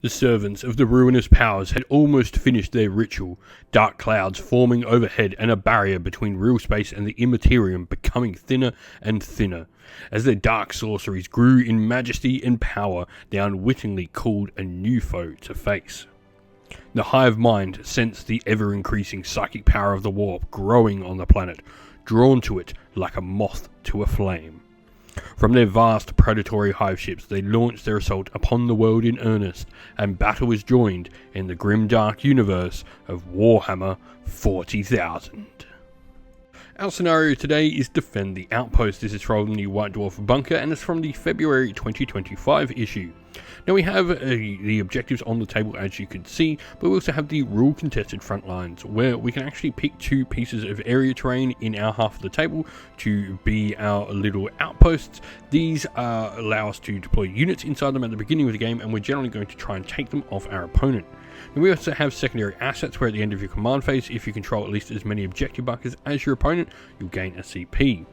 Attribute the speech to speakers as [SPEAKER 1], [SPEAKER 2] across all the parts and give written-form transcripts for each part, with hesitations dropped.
[SPEAKER 1] The servants of the ruinous powers had almost finished their ritual, dark clouds forming overhead and a barrier between real space and the immaterium becoming thinner and thinner. As their dark sorceries grew in majesty and power, they unwittingly called a new foe to face. The hive mind sensed the ever-increasing psychic power of the warp growing on the planet, drawn to it like a moth to a flame. From their vast predatory hive ships they launched their assault upon the world in earnest, and battle was joined in the grim dark universe of Warhammer 40,000. Our scenario today is Defend the Outpost. This is from the White Dwarf Bunker and it's from the February 2025 issue. Now we have the objectives on the table as you can see, but we also have the rule contested front lines where we can actually pick two pieces of area terrain in our half of the table to be our little outposts. These allow us to deploy units inside them at the beginning of the game, and we're generally going to try and take them off our opponent. And we also have secondary assets where at the end of your command phase, if you control at least as many objective bunkers as your opponent, you'll gain a CP.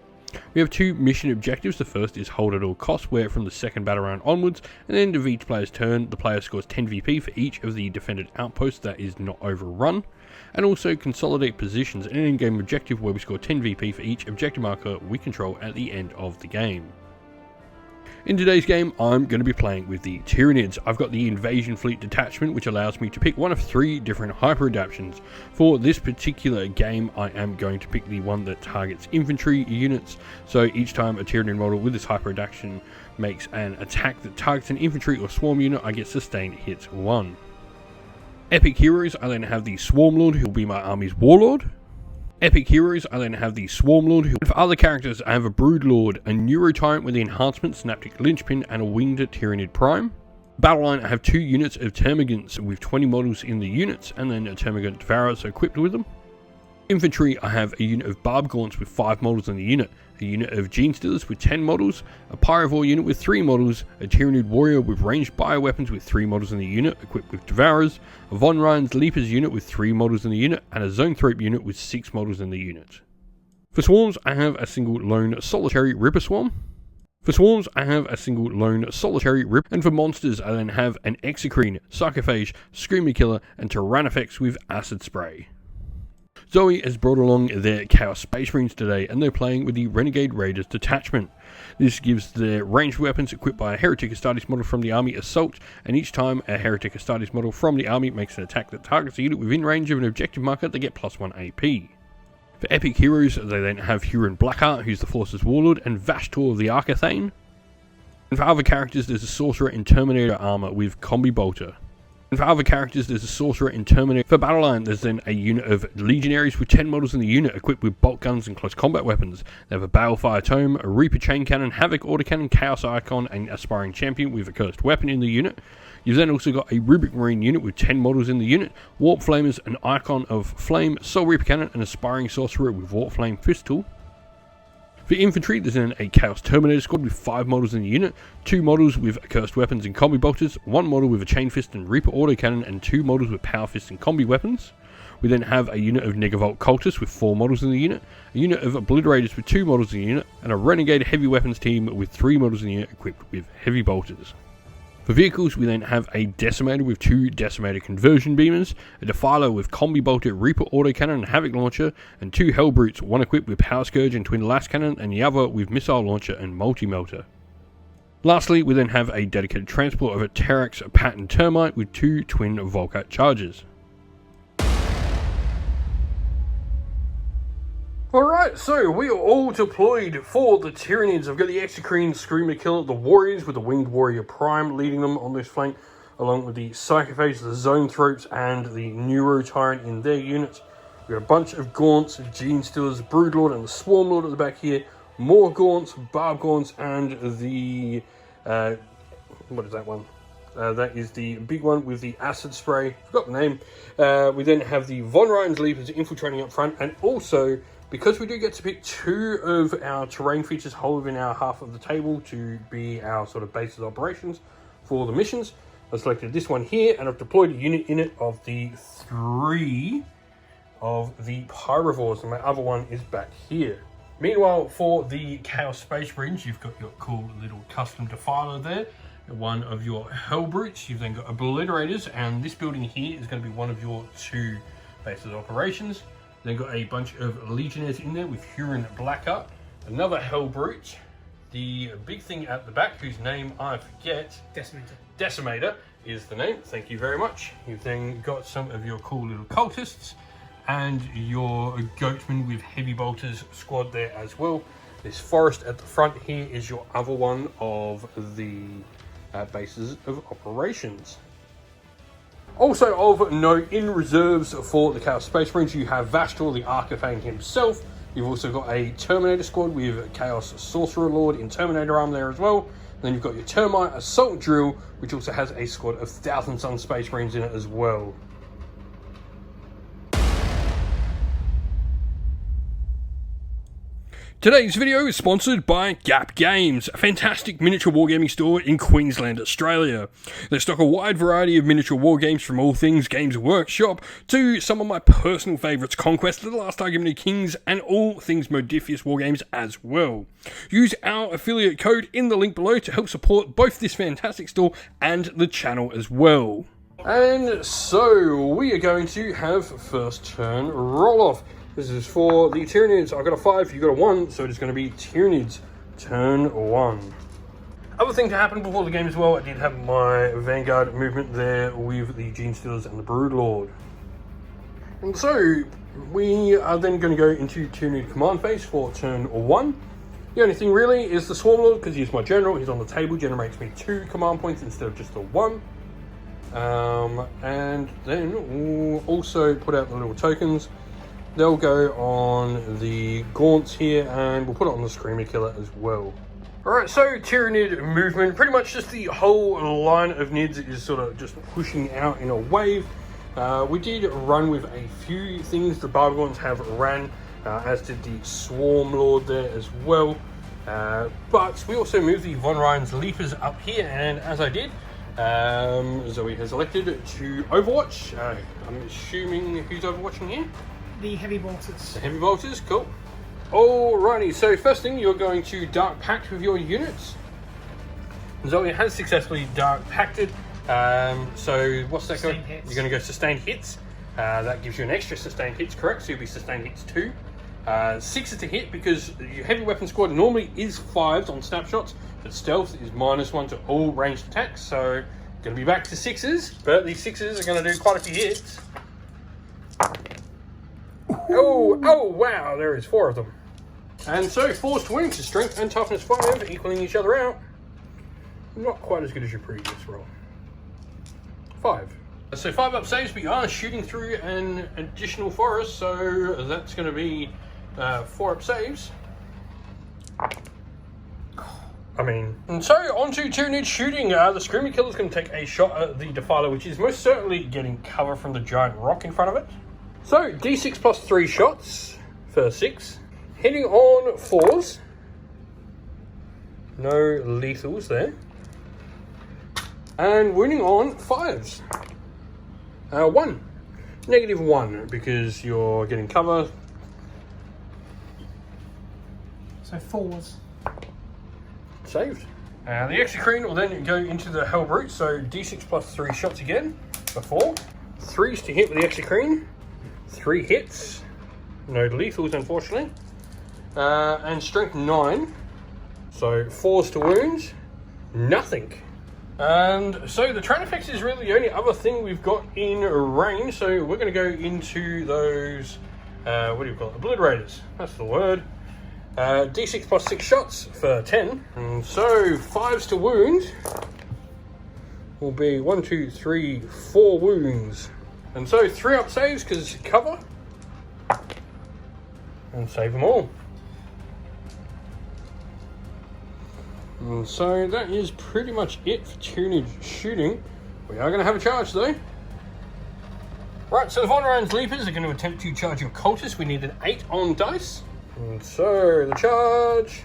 [SPEAKER 1] We have two mission objectives. The first is hold at all costs, where from the second battle round onwards, and the end of each player's turn, the player scores 10 VP for each of the defended outposts that is not overrun. And also consolidate positions, an in-game objective where we score 10 VP for each objective marker we control at the end of the game. In today's game, I'm going to be playing with the Tyranids. I've got the Invasion Fleet Detachment, which allows me to pick one of three different hyper adaptations. For this particular game, I am going to pick the one that targets infantry units. So each time a Tyranid model with this hyper adaptation makes an attack that targets an infantry or swarm unit, I get sustained hits 1. Epic heroes, I then have the Swarmlord, who will be my army's warlord. Epic heroes, I then have the Swarmlord, who for other characters I have a Broodlord, a Neurotyrant with the enhancement Synaptic Linchpin, and a Winged Tyranid Prime. Battle line, I have two units of Termagants with 20 models in the units, and then a Termagant Devourers equipped with them. Infantry, I have a unit of Barb Gaunts with 5 models in the unit, a unit of Gene Stealers with 10 models, a Pyrovore unit with 3 models, a Tyranid Warrior with ranged bioweapons with 3 models in the unit equipped with Devourers, a Von Ryan's Leapers unit with 3 models in the unit, and a Zoanthrope unit with 6 models in the unit. For Swarms, I have a single lone solitary Ripper Swarm. And for monsters, I then have an Exocrine, Sarcophage, Screamer Killer, and Tyrannifex with Acid Spray. Zoe has brought along their Chaos Space Marines today, and they're playing with the Renegade Raiders Detachment. This gives their ranged weapons equipped by a Heretic Astartes model from the army Assault, and each time a Heretic Astartes model from the army makes an attack that targets a unit within range of an objective marker, they get +1 AP. For Epic Heroes, they then have Huron Blackheart, who's the Force's Warlord, and Vashtor the Arcathane. And for other characters, there's a Sorcerer in Terminator armor with Combi Bolter. And for other characters, there's a Sorcerer in Terminator. For Battle Line, there's then a unit of Legionaries with 10 models in the unit equipped with bolt guns and close combat weapons. They have a Balefire Tome, a Reaper Chain Cannon, Havoc Autocannon, Chaos Icon, and Aspiring Champion with a Cursed Weapon in the unit. You've then also got a Rubric Marine unit with 10 models in the unit, Warp Flamers, an Icon of Flame, Soul Reaper Cannon, and Aspiring Sorcerer with Warp Flame Fistol. For infantry, there's then a Chaos Terminator squad with 5 models in the unit, 2 models with cursed weapons and combi bolters, 1 model with a Chain Fist and Reaper Autocannon, and 2 models with Power Fist and combi weapons. We then have a unit of Negavolt Cultists with 4 models in the unit, a unit of Obliterators with 2 models in the unit, and a Renegade Heavy Weapons team with 3 models in the unit equipped with Heavy Bolters. For vehicles, we then have a Decimator with 2 Decimator Conversion Beamers, a Defiler with Combi Bolter, Reaper Autocannon and Havoc Launcher, and 2 Hellbrutes, one equipped with Power Scourge and Twin Lash Cannon, and the other with Missile Launcher and Multi-Melter. Lastly, we then have a dedicated transport of a Terax Pattern Termite with 2 Twin Volcat Chargers. Alright, so we are all deployed for the Tyranids. I've got the Exocrine, Screamer Killer, the Warriors with the Winged Warrior Prime leading them on this flank, along with the Psychophage, the Zoanthropes, and the Neurotyrant in their units. We've got a bunch of Gaunts, Gene Stealers, Broodlord, and the Swarmlord at the back here. More Gaunts, Barb Gaunts, and the... what is that one? That is the big one with the Acid Spray. Forgot the name. We then have the Von Ryan's Leapers infiltrating up front, and also... because we do get to pick 2 of our terrain features whole within our half of the table to be our sort of bases operations for the missions, I've selected this one here, and I've deployed a unit in it of the 3 of the Pyrovores, and my other one is back here. Meanwhile, for the Chaos Space Marines, you've got your cool little custom Defiler there, one of your Hellbrutes. You've then got Obliterators, and this building here is going to be one of your 2 bases of operations. Then got a bunch of Legionnaires in there with Huron Blacker, another Hellbrute, the big thing at the back whose name I forget. Decimator is the name, thank you very much. You've then got some of your cool little cultists and your Goatmen with Heavy Bolters squad there as well. This forest at the front here is your other one of the bases of operations. Also of note, in reserves for the Chaos Space Marines, you have Vastor, the Archifang himself. You've also got a Terminator squad with Chaos Sorcerer Lord in Terminator arm there as well. And then you've got your Termite Assault Drill, which also has a squad of 1,000 Sun Space Marines in it as well. Today's video is sponsored by Gap Games, a fantastic miniature wargaming store in Queensland, Australia. They stock a wide variety of miniature wargames from all things Games Workshop to some of my personal favourites, Conquest, The Last Argument of Kings, and all things Modifius wargames as well. Use our affiliate code in the link below to help support both this fantastic store and the channel as well. And so we are going to have first turn roll off. This is for the Tyranids. I got a 5, you got a 1, so it is going to be Tyranids turn 1. Other thing to happen before the game as well, I did have my Vanguard movement there with the Gene Stealers and the Broodlord. And so we are then going to go into Tyranid command phase for turn 1. The only thing really is the Swarm Lord, because he's my general, he's on the table, generates me 2 command points instead of just a 1. And then we'll also put out the little tokens. They'll go on the Gaunts here, and we'll put it on the Screamer Killer as well. Alright, so Tyranid movement, pretty much just the whole line of Nids is sort of just pushing out in a wave. We did run with a few things. The Barbagorns have ran, as did the Swarm Lord there as well. But we also moved the Von Ryan's Leapers up here, and as I did, Zoe has elected to Overwatch. I'm assuming who's Overwatching here?
[SPEAKER 2] The Heavy Bolters.
[SPEAKER 1] The Heavy Bolters, cool. Alrighty, so first thing, you're going to Dark Pact with your units. Zoe has successfully Dark Pacted. So what's that going? You're going to go Sustained Hits. That gives you an extra Sustained Hits, correct? So you'll be Sustained Hits 2. 6 is to hit because your Heavy Weapon Squad normally is 5s on snapshots, but Stealth is -1 to all ranged attacks. So going to be back to 6s, but these 6s are going to do quite a few hits. Oh wow, there is 4 of them. And so forced wounds to strength and toughness 5, equaling each other out. Not quite as good as your previous roll. 5. So 5 up saves, but you are shooting through an additional forest, so that's going to be 4 up saves. And so onto Tyranid shooting. The Screamer Killer is going to take a shot at the Defiler, which is most certainly getting cover from the giant rock in front of it. So, D6 plus 3 shots for 6. Hitting on 4s. No lethals there. And wounding on 5s. 1. -1 because you're getting cover.
[SPEAKER 2] So 4s.
[SPEAKER 1] Saved. The Exocrine will then go into the Hellbrute. So, D6 plus 3 shots again for 4. 3s to hit with the Exocrine. 3 hits, no lethals unfortunately, and strength 9, so 4s to wound, nothing. And so the train effects is really the only other thing we've got in range, so we're going to go into those, what do you call it, Obliterators, that's the word. D6 plus 6 shots for 10, and so 5s to wound will be 1, 2, 3, 4 wounds. And so 3 up saves because cover, and save them all. And so that is pretty much it for Tyranid shooting. We are going to have a charge though. Right, so the Von Ryan's Leapers are going to attempt to charge your cultists. We need an 8 on dice. And so the charge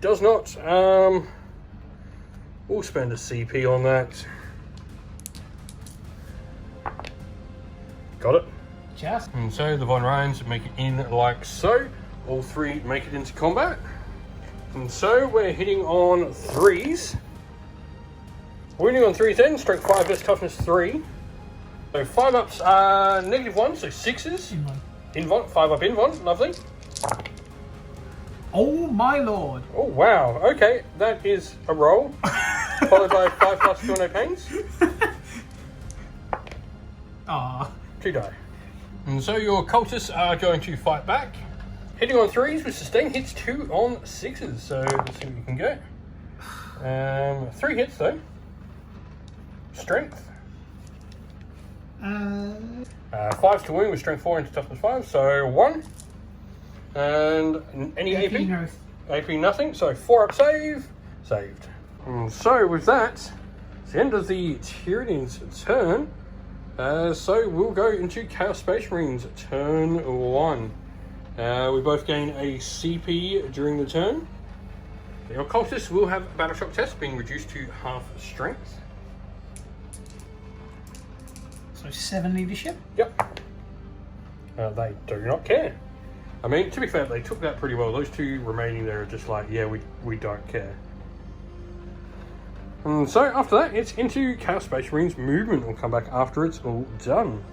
[SPEAKER 1] does not. We'll spend a CP on that. Got it.
[SPEAKER 2] Just.
[SPEAKER 1] And so the Von Ryans make it in like so. All 3 make it into combat. And so we're hitting on 3s. Wounding on 3s then, strength 5 versus toughness 3. So 5 ups are -1, so 6s. Invon, 5 up invon, lovely.
[SPEAKER 2] Oh my lord.
[SPEAKER 1] Oh wow, okay, that is a roll. Followed by 5 plus feel no pains.
[SPEAKER 2] Ah.
[SPEAKER 1] 2 die. And so your cultists are going to fight back. Hitting on 3s with sustained hits, 2 on 6s. So let's see what you can get. 3 hits though. Strength. 5s to wound with strength 4 into toughness 5, so 1. And any AP?
[SPEAKER 2] No.
[SPEAKER 1] AP nothing, so 4 up save. Saved. And so with that, it's the end of the Tyranids turn. So we'll go into Chaos Space Marines turn 1. We both gain a CP during the turn. The occultists will have a battle shock test being reduced to half strength.
[SPEAKER 2] So 7 leadership?
[SPEAKER 1] Yep. They do not care. I mean, to be fair, they took that pretty well. Those 2 remaining there are just like, yeah, we don't care. And so after that, it's into Chaos Space Marines movement. We'll come back after it's all done.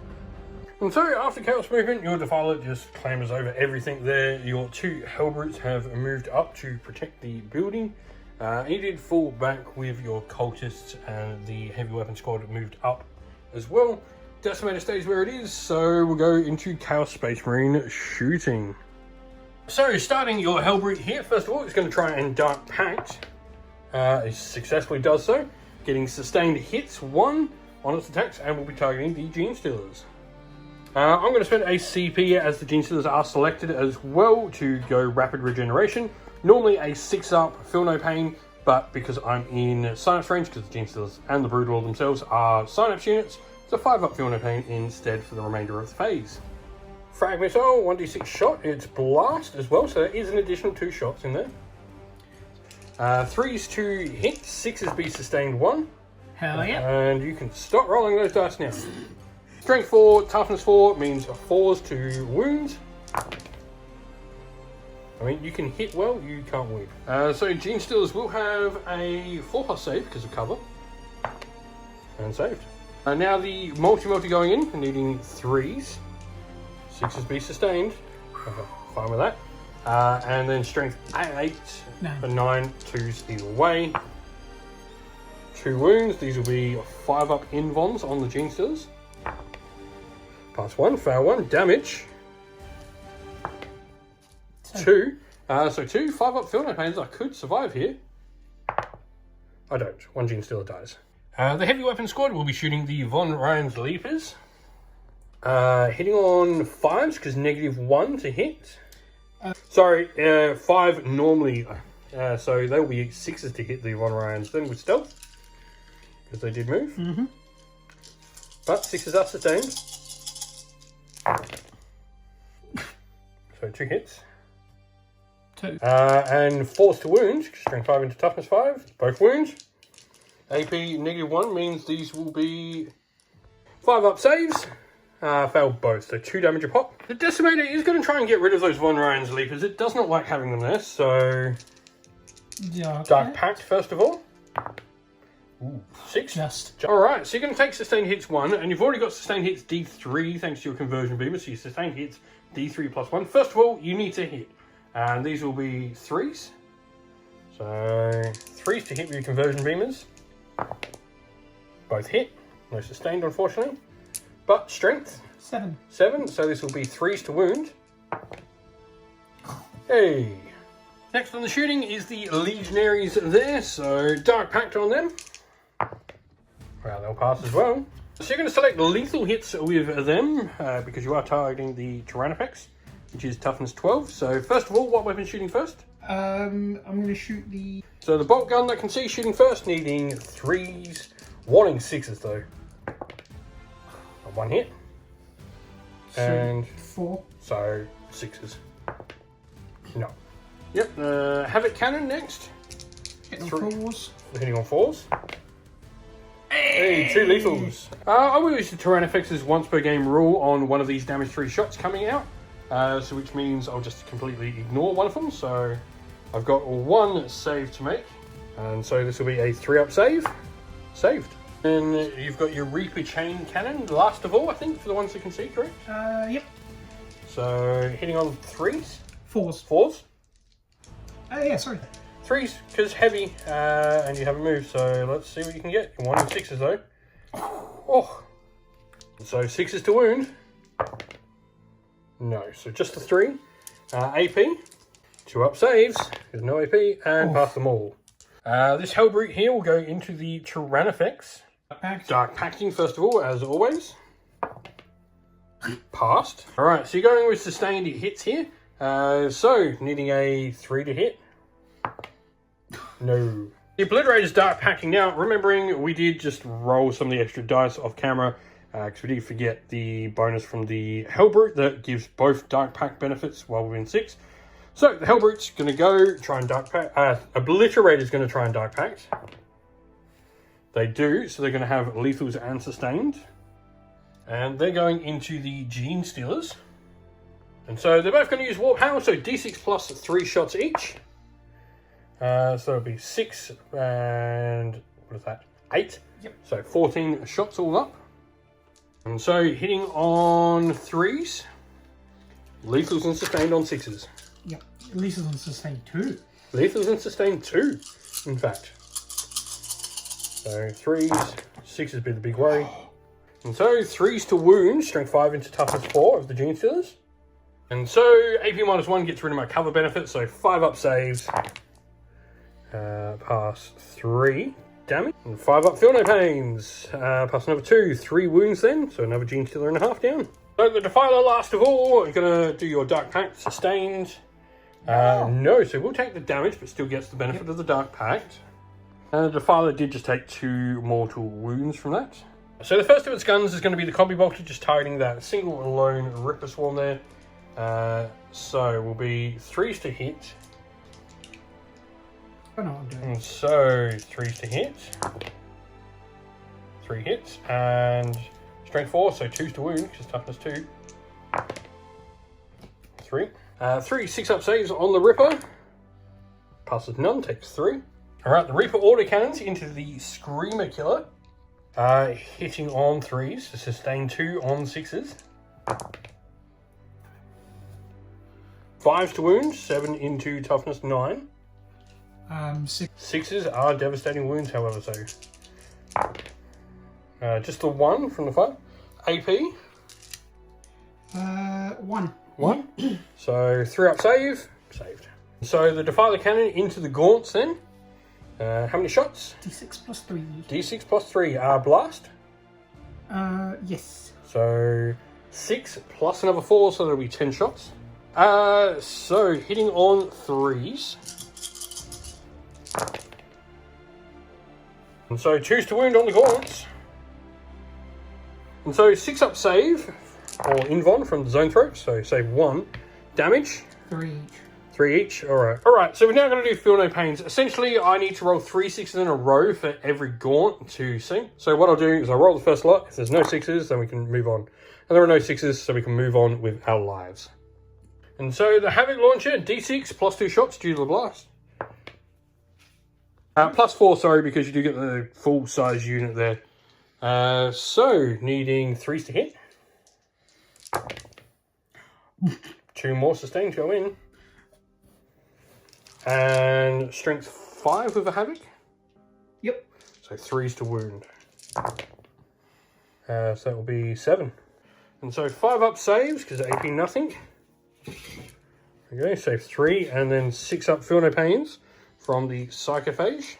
[SPEAKER 1] And so after Chaos movement, your Defiler just clambers over everything there. Your 2 Hellbrutes have moved up to protect the building. You did fall back with your cultists, and the heavy weapon squad moved up as well. Decimator stays where it is, so we'll go into Chaos Space Marine shooting. So starting your Hellbrute here, first of all, it's going to try and Dark Pact. It successfully does so, getting sustained hits 1 on its attacks, and will be targeting the Gene Stealers. I'm going to spend a CP as the Gene Stealers are selected as well to go Rapid Regeneration. Normally a 6 up, feel no pain, but because I'm in Synapse range, because the Gene Stealers and the Broodlord themselves are Synapse units, it's a 5 up feel no pain instead for the remainder of the phase. Frag Missile, 1d6 shot, it's Blast as well, so there is an additional 2 shots in there. 3s to hit, 6s be sustained 1.
[SPEAKER 2] Hell yeah.
[SPEAKER 1] And you can stop rolling those dice now. Strength 4, toughness 4 means 4s to wound. I mean, you can hit well, you can't wound. So Gene Stealers will have a 4+ save because of cover. And saved. Now the multi going in, needing 3s. 6s be sustained. Fine with that. And then strength 8 for 9, 2s either way. 2 wounds, these will be 5 up invons on the Gene Stealers. Pass 1, fail 1, damage. 2. So 2, 5 up feel no pains. I could survive here. I don't. 1 Gene Stealer dies. The heavy weapon squad will be shooting the Von Ryan's Leapers. Hitting on 5s because -1 to hit. Sorry, 5 normally. So they will be 6s to hit the Von Ryans then with stealth. Because they did move. But 6s are sustained. So 2 hits.
[SPEAKER 2] 2.
[SPEAKER 1] And 4s to wound. Strength 5 into toughness 5. Both wounds. AP -1 means these will be 5 up saves. Failed both, so 2 damage a pop. The Decimator is going to try and get rid of those Von Ryan's Leapers. It does not like having them there, so...
[SPEAKER 2] Yeah, okay.
[SPEAKER 1] Dark Pact, first of all. Ooh, 6.
[SPEAKER 2] Just.
[SPEAKER 1] Alright, so you're going to take sustained hits 1, and you've already got sustained hits D3 thanks to your conversion beamer, so your sustained hits D3 plus 1. First of all, you need to hit. And these will be 3s. So 3s to hit with your conversion beamers. Both hit. No sustained, unfortunately. But strength.
[SPEAKER 2] 7.
[SPEAKER 1] 7, so this will be 3s to wound. Hey. Next on the shooting is the Legionaries there, so Dark Pact on them. Well, they'll pass as well. So you're going to select lethal hits with them, because you are targeting the Tyranids, which is toughness 12. So first of all, what weapon shooting first?
[SPEAKER 2] I'm going to shoot the...
[SPEAKER 1] So the bolt gun that can see shooting first, needing 3s, wanting 6s though. 1 hit. And
[SPEAKER 2] 4.
[SPEAKER 1] So 6s. No. Yep. Havoc Cannon next.
[SPEAKER 2] Hitting on 4s.
[SPEAKER 1] Hitting on 4s. Hey, 2 lethals. I will use the Tyranids once per game rule on one of these damage 3 shots coming out. So which means I'll just completely ignore one of them. So I've got 1 save to make. And so this will be a 3 up save. Saved. And you've got your Reaper chain cannon, last of all, I think, for the ones that can see, correct?
[SPEAKER 2] Yep.
[SPEAKER 1] So, hitting on 3s?
[SPEAKER 2] 4s.
[SPEAKER 1] 4s?
[SPEAKER 2] Yeah, sorry.
[SPEAKER 1] 3s, because heavy, and you have a move, so let's see what you can get. 1 and 6s, though. Oh. So, 6s to wound. No, so just a 3. AP. 2 up saves, there's no AP, and pass them all. This Hellbrute here will go into the Tyranids. Dark Pacting, first of all, as always. Passed. Alright, so you're going with sustained hits here. So, needing a 3 to hit. No. The Obliterator's Dark Pacting now, remembering we did just roll some of the extra dice off camera, because we did forget the bonus from the Hellbrute that gives both Dark Pact benefits while we're in 6. So, the Hellbrute's going to go try and Dark Pact. Obliterator's going to try and Dark Pact. They do, so they're going to have lethals and sustained. And they're going into the Gene Stealers. And so they're both going to use Warp Power, so D6 plus 3 shots each. So it'll be 6 and, what is that, 8?
[SPEAKER 2] Yep.
[SPEAKER 1] So 14 shots all up. And so hitting on 3s, lethals and sustained on 6s.
[SPEAKER 2] Yep. Lethals and sustain 2.
[SPEAKER 1] Lethals and sustained 2, in fact. So 3s, 6s be the big worry. And so 3s to wound, strength 5 into toughness 4 of the Gene Stealers. And so AP -1 gets rid of my cover benefit, so 5 up saves. Pass 3 damage. And 5 up feel no pains. Pass another 2, 3 wounds then, so another Gene Stealer and a half down. So the Defiler, last of all, are going to do your Dark Pact, sustained. No, so we'll take the damage, but still gets the benefit of the Dark Pact. And the Defiler did just take 2 mortal wounds from that. So the first of its guns is going to be the Combi Bolter, just targeting that single and lone Ripper Swarm there. So will be 3s to hit.
[SPEAKER 2] I know what I'm doing.
[SPEAKER 1] And so 3s to hit. 3 hits. And strength 4, so 2s to wound, because toughness 2. 3. 3 6 up saves on the Ripper. Passes none, takes 3. Alright, the Reaper autocannons into the Screamer Killer. Hitting on 3s to sustain 2 on 6s. 5s to wound, 7 into toughness 9.
[SPEAKER 2] 6.
[SPEAKER 1] 6s are devastating wounds, however, so. Just the 1 from the 5. AP.
[SPEAKER 2] 1.
[SPEAKER 1] 1. So 3 up save. Saved. So the Defiler Cannon into the Gaunts then. How many shots?
[SPEAKER 2] D6 plus 3.
[SPEAKER 1] D6 plus 3. Blast.
[SPEAKER 2] Yes.
[SPEAKER 1] So 6 plus another 4, so that'll be 10 shots. So hitting on 3s. And so 2s to wound on the Gaunts. And so 6 up save, or Invon from the Zone Throat, so save 1. Damage.
[SPEAKER 2] 3 each.
[SPEAKER 1] 3 each, alright. So we're now going to do Feel No Pains. Essentially, I need to roll 3 6s in a row for every Gaunt to sink. So what I'll do is I'll roll the first lot. If there's no 6s, then we can move on. And there are no 6s, so we can move on with our lives. And so the Havoc Launcher, D6 plus 2 shots due to the blast. Plus 4, sorry, because you do get the full size unit there. So needing 3s to hit. 2 more sustained go in. And strength 5 with a Havoc.
[SPEAKER 2] Yep.
[SPEAKER 1] So 3s to wound. So that will be 7. And so 5 up saves, because AP nothing. Okay, save 3, and then 6 up Feel No Pains from the Psychophage.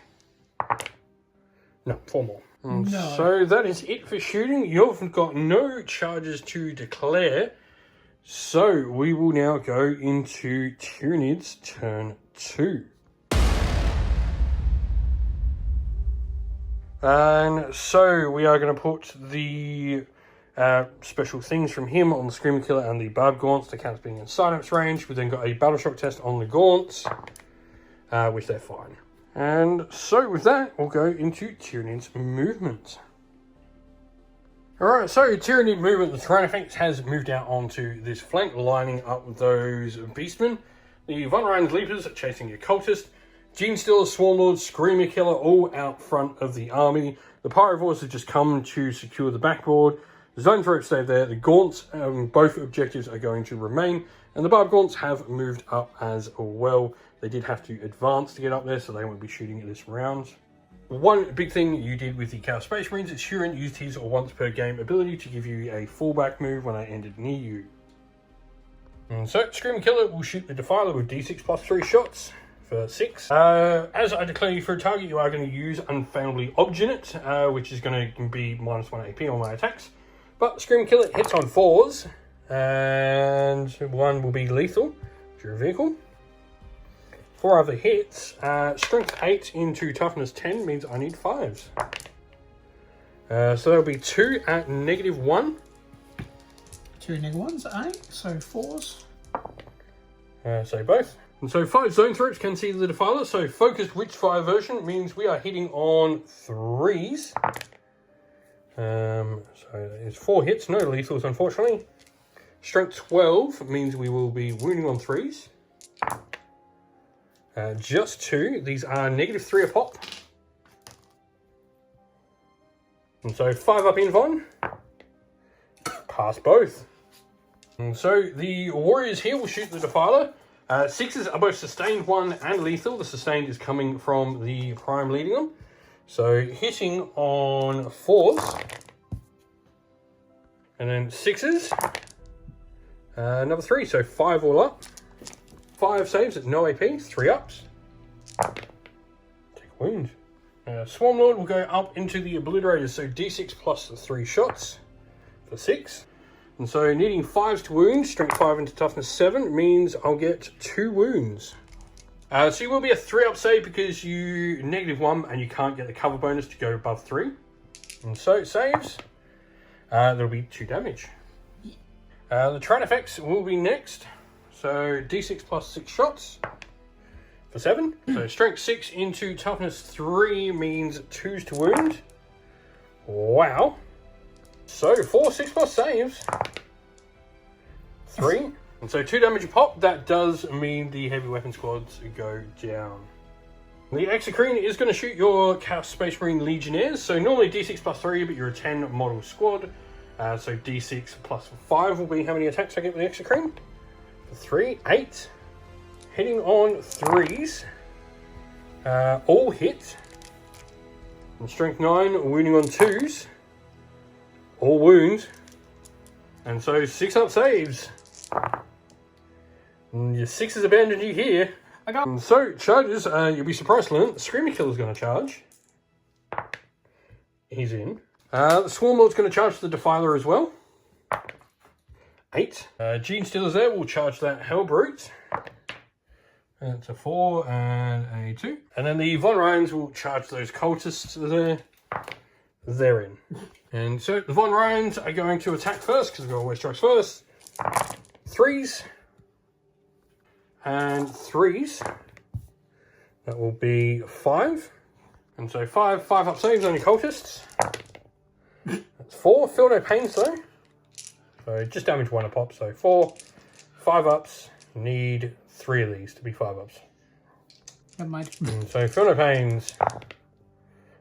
[SPEAKER 1] No, 4 more. And
[SPEAKER 2] No.
[SPEAKER 1] So that is it for shooting. You've got no charges to declare. So we will now go into Tyranids turn 2. And so we are going to put the special things from him on the Screamer Killer and the Barb Gaunts to count as being in Silence range. We've then got a Battle Shock test on the Gaunts, which they're fine. And so with that, we'll go into Tyranid's movement. Alright, so Tyranid movement, the Tyranids has moved out onto this flank, lining up with those Beastmen. The Von Ryan's Leapers chasing your Cultist. Gene Stealer, Swarm Lord, Screamer Killer, all out front of the army. The Pyrovores have just come to secure the backboard. The Zone Threats stay there. The Gaunts, both objectives are going to remain. And the Barb Gaunts have moved up as well. They did have to advance to get up there, so they won't be shooting at this round. One big thing you did with the Chaos Space Marines is Huron used his once per game ability to give you a fallback move when they ended near you. And so, Scream Killer will shoot the Defiler with D6 plus 3 shots for 6. As I declare you for a target, you are going to use Unfailably Obstinate, which is going to be -1 AP on my attacks. But Scream Killer hits on 4s, and 1 will be lethal to your vehicle. 4 other hits, Strength 8 into Toughness 10 means I need 5s. So there'll be 2 at -1.
[SPEAKER 2] 2 -1s, so 4s.
[SPEAKER 1] So both. And so 5 Zone Threats can see the Defiler. So Focused Witchfire version means we are hitting on 3s. So it's 4 hits, no lethals unfortunately. Strength 12 means we will be wounding on 3s. Just 2. These are -3 a pop. And so 5 up in Von. Pass both. And so the Warriors here will shoot the Defiler. 6s are both sustained 1 and lethal. The sustained is coming from the Prime leading them. So hitting on 4s. And then 6s. Another 3, so 5 all up. 5 saves at no AP, 3 ups. Take a wound. Swarm Lord will go up into the Obliterators, so D6 plus 3 shots for 6. And so needing 5s to wound, Strength 5 into Toughness 7 means I'll get 2 wounds. So you will be a 3-up save because you -1 and you can't get the cover bonus to go above 3. And so it saves. There'll be 2 damage. The Tyranids effects will be next. So D6 plus 6 shots for 7. So Strength 6 into Toughness 3 means 2s to wound. Wow. So 4 6+ saves. 3. And so 2 damage a pop. That does mean the heavy weapon squads go down. The Exocrine is going to shoot your Chaos Space Marine Legionnaires. So normally D6 plus 3, but you're a 10 model squad. So D6 plus 5 will be how many attacks I get with the Exocrine. 3, 8, hitting on 3s, all hit, and Strength 9, wounding on 2s, all wound, and so 6-up saves. And your 6s abandoned you here. And so charges, you'll be surprised to learn the Screamer Killer's going to charge. He's in. The Swarm Lord's going to charge the Defiler as well. 8. Gene Stealers there will charge that Hellbrute. That's a 4 and a 2. And then the Von Ryans will charge those cultists there. They're in. And so the Von Ryans are going to attack first because they've always strikes first. 3s. And 3s. That will be 5. And so 5-up saves on your cultists. That's 4. Feel no pains though. So just damage 1 a pop, so 4, 5-ups, need 3 of these to be 5-ups.
[SPEAKER 2] Never mind.
[SPEAKER 1] So feel no pains.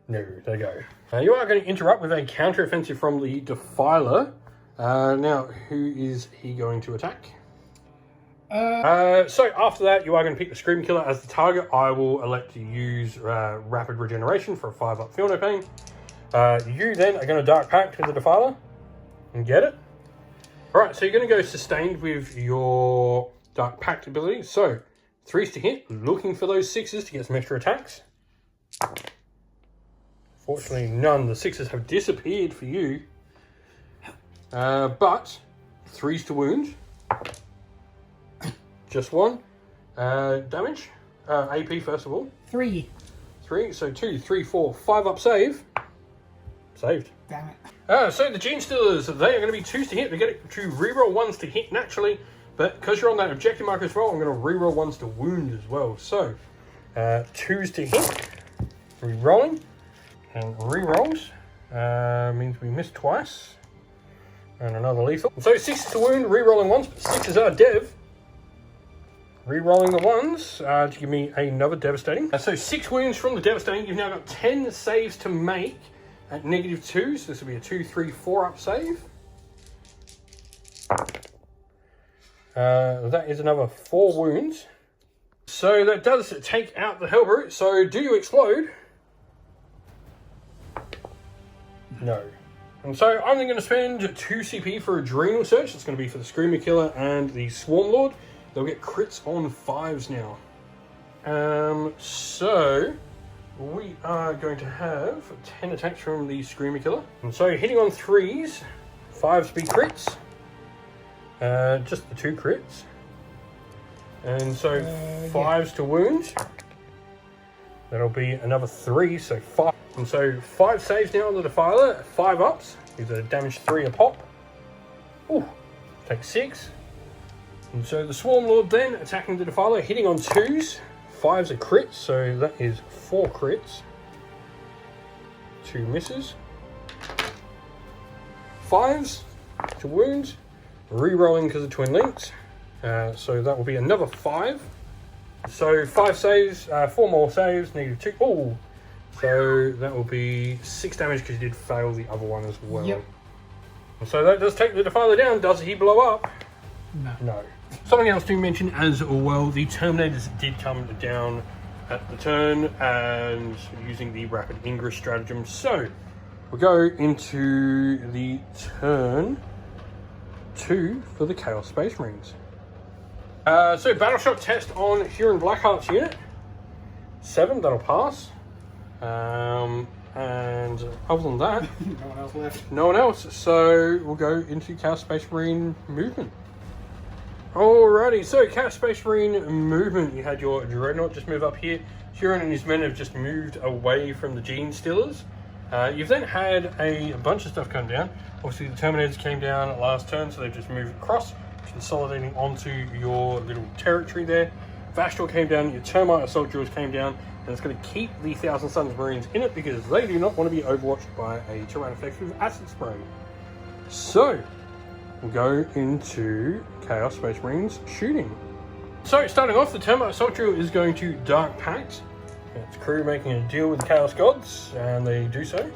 [SPEAKER 1] No, there you go. You are going to interrupt with a counter-offensive from the Defiler. Now, who is he going to attack? So after that, you are going to pick the Scream Killer as the target. I will elect to use Rapid Regeneration for a 5-up Feel No Pain. You then are going to Dark Pact with the Defiler and get it. Alright, so you're going to go sustained with your Dark Pact ability. So, 3s to hit, looking for those 6s to get some extra attacks. Fortunately, none. The 6s have disappeared for you. But, 3s to wound. Just 1. Damage. AP first of all.
[SPEAKER 2] 3.
[SPEAKER 1] 3, so 2, 3, 4, 5-up save. Saved.
[SPEAKER 2] Damn it.
[SPEAKER 1] So the Gene Stealers, they are going to be 2s to hit. They get to reroll 1s to hit naturally, but because you're on that objective marker as well, I'm going to reroll 1s to wound as well. So 2s to hit, rerolling, and rerolls means we missed twice, and another lethal. So 6s to wound, rerolling 1s, but 6s are dev. Rerolling the 1s to give me another devastating. So 6 wounds from the devastating. You've now got 10 saves to make at -2, so this will be a 2, 3, 4 up save. That is another 4 wounds. So that does take out the Hellbrute. So do you explode? No. And so I'm then going to spend 2 CP for Adrenal Search. It's going to be for the Screamer Killer and the Swarm Lord. They'll get crits on 5s now. So we are going to have 10 attacks from the Screamer Killer. And so hitting on 3s, 5s be crits. Just the 2 crits. And so 5s to wound. That'll be another 3, so 5. And so 5 saves now on the Defiler, 5 ups. These are damage 3 a pop. Ooh, take 6. And so the Swarm Lord then attacking the Defiler, hitting on 2s. 5s are crits, so that is 4 crits. 2 misses. 5s to wound. Re-rolling because of Twin Links. So that will be another 5. So 5 saves, 4 more saves, -2. Oh, so that will be 6 damage because you did fail the other one as well.
[SPEAKER 2] Yep.
[SPEAKER 1] So that does take the Defiler down. Does he blow up?
[SPEAKER 2] No.
[SPEAKER 1] No. Something else to mention as well, the Terminators did come down at the turn and using the Rapid Ingress stratagem. So we'll go into the turn 2 for the Chaos Space Marines. So battle shock test on Huron Blackheart's unit. 7, that'll pass. And other than that,
[SPEAKER 2] No one else left.
[SPEAKER 1] no one else. So we'll go into Chaos Space Marine movement. Alrighty, so Chaos Space Marine movement. You had your Dreadnought just move up here. Huron and his men have just moved away from the Gene Stealers. You've then had a bunch of stuff come down. Obviously the Terminators came down last turn, so they've just moved across, consolidating onto your little territory there. Vashtor came down, your Termite Assault Drills came down, and it's going to keep the Thousand Suns Marines in it because they do not want to be overwatched by a Tyrannofex with Acid Spray. So, we'll go into Chaos Space Marines shooting. So, starting off, the Termite Assault Drill is going to Dark Pact. Its crew making a deal with the Chaos Gods, and they do so.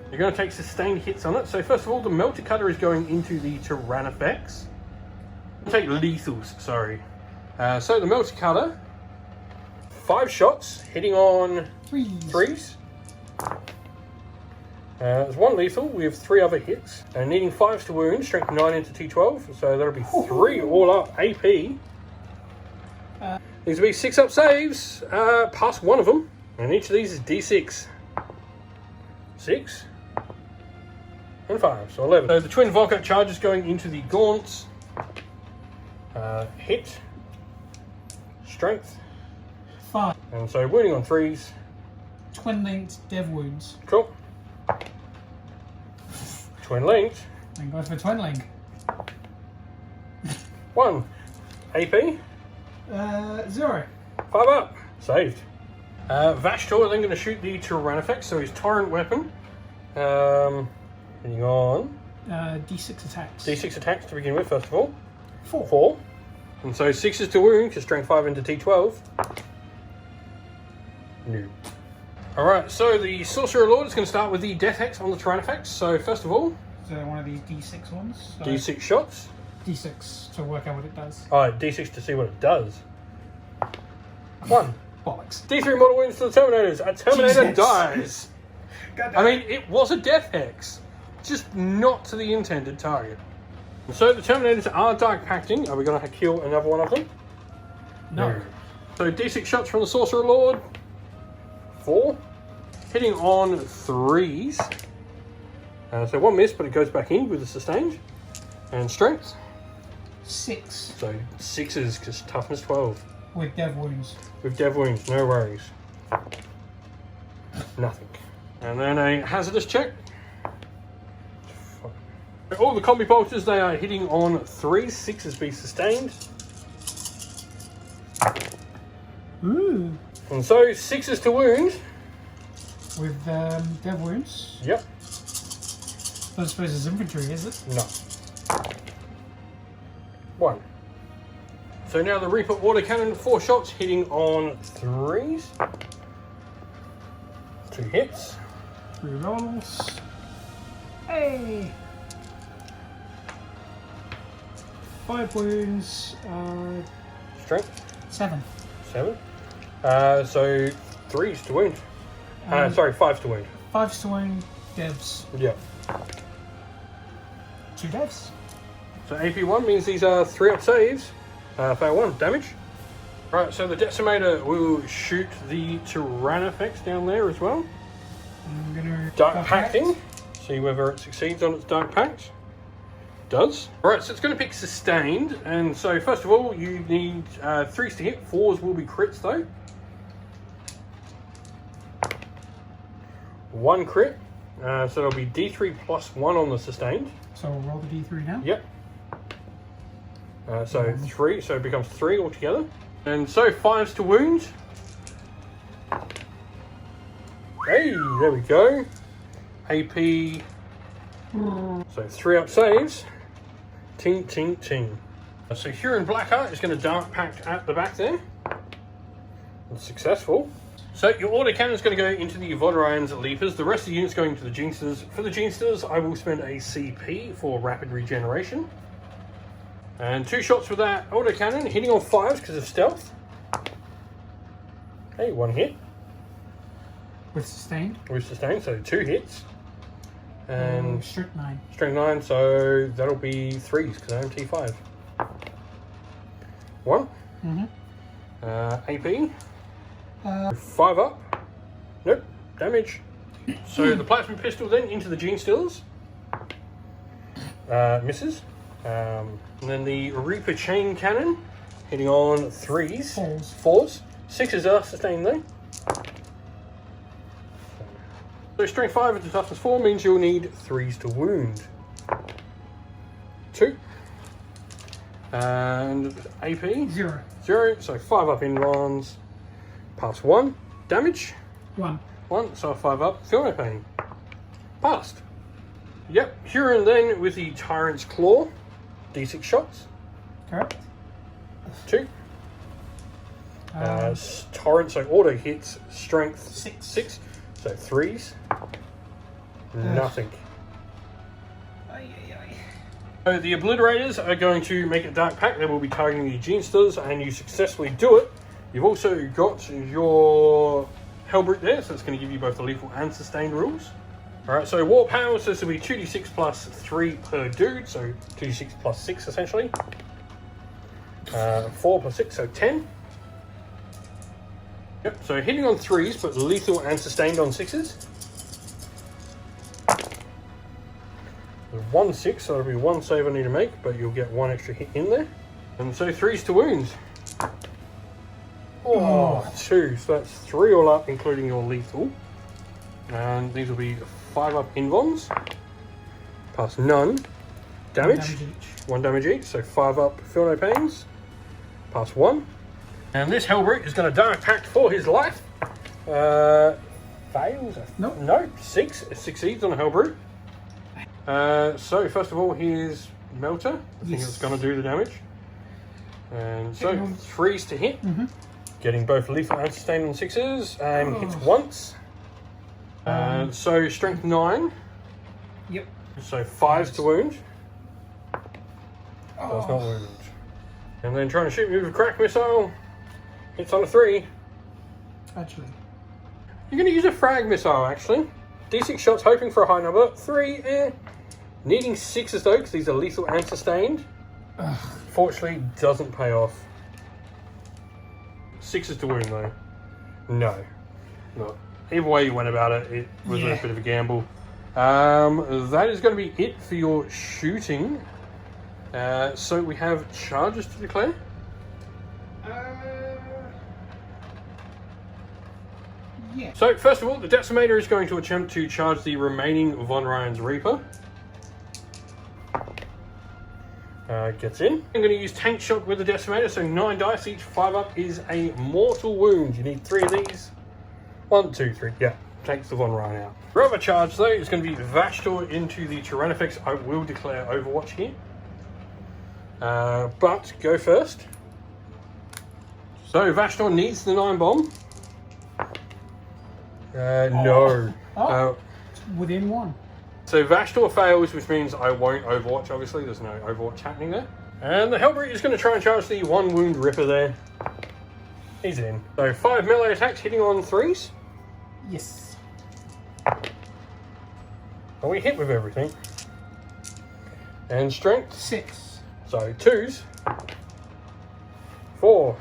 [SPEAKER 1] You're going to take sustained hits on it. So first of all, the Melter Cutter is going into the Tyrannofex. Take lethals, sorry. So the Melter Cutter, 5 shots, hitting on 3s. There's 1 lethal with 3 other hits, and needing 5s to wound, strength 9 into T12, so that'll be 3 all up AP. These will be 6 up saves, pass 1 of them, and each of these is D6. 6 and 5, so 11. So the Twin Volkite charges going into the Gaunts. Hit, strength,
[SPEAKER 2] 5.
[SPEAKER 1] and so wounding on 3s.
[SPEAKER 2] Twin linked dev wounds.
[SPEAKER 1] Cool. Twin linked.
[SPEAKER 2] And go for twin link.
[SPEAKER 1] 1 AP.
[SPEAKER 2] 0.
[SPEAKER 1] 5 up. Saved. Vashtor then going to shoot the Tyrannofex, so his Torrent weapon. Heading on.
[SPEAKER 2] D6 attacks.
[SPEAKER 1] D6 attacks to begin with, first of all.
[SPEAKER 2] 4.
[SPEAKER 1] 4. And so 6s to wound, because strength 5 into T12. No. Alright, so the Sorcerer Lord is going to start with the Death Hex on the Tyrannofex. So first of all,
[SPEAKER 2] So one of these D6 ones. So
[SPEAKER 1] D6 shots.
[SPEAKER 2] D6 to work out what it does.
[SPEAKER 1] Alright, D6 to see what it does. 1.
[SPEAKER 2] Bollocks.
[SPEAKER 1] D3 mortal wounds to the Terminators. A Terminator
[SPEAKER 2] Jesus.
[SPEAKER 1] dies.
[SPEAKER 2] God
[SPEAKER 1] I mean, it was a Death Hex, just not to the intended target. So the Terminators are Dark Pacting. Are we going to kill another one of them?
[SPEAKER 2] No.
[SPEAKER 1] So D6 shots from the Sorcerer Lord. 4. Hitting on 3s. So 1 miss, but it goes back in with the sustained. And strength.
[SPEAKER 2] 6
[SPEAKER 1] So 6s, because toughness 12.
[SPEAKER 2] with dev wounds.
[SPEAKER 1] With dev wounds, no worries. Nothing. And then a hazardous check. All the combi bolters, they are hitting on 3s. 6s be sustained.
[SPEAKER 2] Ooh.
[SPEAKER 1] And so 6s to wound.
[SPEAKER 2] With dev wounds.
[SPEAKER 1] Yep.
[SPEAKER 2] I don't suppose it's infantry, is it?
[SPEAKER 1] No. 1. So now the Reaper Autocannon, 4 shots, hitting on 3s. 2 hits.
[SPEAKER 2] 3 rolls. Hey! 5 wounds,
[SPEAKER 1] Strength?
[SPEAKER 2] 7.
[SPEAKER 1] 7. So 3s to wound. Sorry, 5s to wound.
[SPEAKER 2] 5's to wound, devs.
[SPEAKER 1] Yeah.
[SPEAKER 2] 2 devs.
[SPEAKER 1] So AP1 means these are 3-up saves. Fail 1, damage. Right, so the Decimator will shoot the Tyranids down there as well.
[SPEAKER 2] I'm gonna
[SPEAKER 1] Dark Pacting. See whether it succeeds on its Dark Pact. Does. Alright, so it's going to pick Sustained. And so first of all, you need 3s to hit. 4s will be crits though. 1 crit. So it'll be D3 plus 1 on the Sustained.
[SPEAKER 2] So we'll roll the D3 now.
[SPEAKER 1] Yep. So 3, so it becomes 3 altogether. And so 5s to wound. Hey, there we go. AP. So 3-up saves. Ting, ting, ting. So Huron Blackheart is going to Dark Pact at the back there. It's successful. So your autocannon is going to go into the Vodorian's Leapers. The rest of the units going to the Genesters. For the Genesters, I will spend a CP for rapid regeneration. And 2 shots with that autocannon, hitting on 5s because of stealth. Okay, 1 hit.
[SPEAKER 2] With sustained.
[SPEAKER 1] With sustained, so 2 hits. And
[SPEAKER 2] strength 9.
[SPEAKER 1] Strength 9, so that'll be 3s because I'm T5. 1. AP. 5 up. Nope, damage. So the plasma pistol then into the Genestealers. Misses. And then the Reaper Chain Cannon hitting on 3s. 4s. 6s are sustained though. So strength 5 into toughness 4 means you'll need 3s to wound. 2. And AP?
[SPEAKER 2] 0.
[SPEAKER 1] 0, so 5 up in ones. Pass 1. Damage?
[SPEAKER 2] 1.
[SPEAKER 1] 1, so 5 up. Feel no pain. Passed. Yep, Huron then with the Tyrant's Claw. D6 shots.
[SPEAKER 2] Correct.
[SPEAKER 1] 2. Torrent, so auto hits, strength 6. So 3s. Nothing. So the Obliterators are going to make a Dark Pact. They will be targeting the Genesters, and you successfully do it. You've also got your Hellbrute there, so it's going to give you both the lethal and sustained rules. Alright, so War Powers, this will be 2d6 plus 3 per dude, so 2d6 plus 6 essentially. 4 plus 6, so 10. Yep, so hitting on 3s, but lethal and sustained on 6s. 1 6, so that'll be 1 save I need to make, but you'll get 1 extra hit in there. And so 3s to wounds. Oh, 2, so that's 3 all up, including your lethal. And these will be 5 up invons. Pass none. Damage. 1 damage each, so 5 up, feel no pains. Pass 1. And this Hellbrute is going to Dark Pact for his life. Fails?
[SPEAKER 2] Nope.
[SPEAKER 1] No, 6. Succeeds on a Hellbrute. So, first of all, here's Melter. I think it's going to do the damage. And so, 3s to hit. Getting both lethal and sustained on 6s. And hits once. So, strength 9.
[SPEAKER 2] Yep.
[SPEAKER 1] So, 5s to wound. Does not wound. And then trying to shoot me with a crack missile. Hits on a 3.
[SPEAKER 2] Actually.
[SPEAKER 1] You're going to use a frag missile, actually. D6 shots, hoping for a high number. 3, Needing 6s though, because these are lethal and sustained. Fortunately, doesn't pay off. 6s to wound though. No. Either way you went about it, it was a bit of a gamble. That is going to be it for your shooting. So we have charges to declare.
[SPEAKER 2] Yeah.
[SPEAKER 1] So first of all, the Decimator is going to attempt to charge the remaining Von Ryan's Reaper. Gets in. I'm going to use Tank Shot with the Decimator, so 9 dice, each 5 up is a mortal wound. You need 3 of these. 1, 2, 3. Yeah, takes the Von Ryan out. For other charge though, it's going to be Vashtor into the Tyrannifex. I will declare Overwatch here. But go first. So Vashtor needs the 9 bomb. No.
[SPEAKER 2] Within 1.
[SPEAKER 1] So Vashtor fails, which means I won't Overwatch, obviously. There's no Overwatch happening there. And the Hellbrute is going to try and charge the 1 wound Ripper there. He's in. So 5 melee attacks hitting on 3s.
[SPEAKER 2] Yes.
[SPEAKER 1] And we hit with everything. And strength.
[SPEAKER 2] 6.
[SPEAKER 1] So 2s. 4.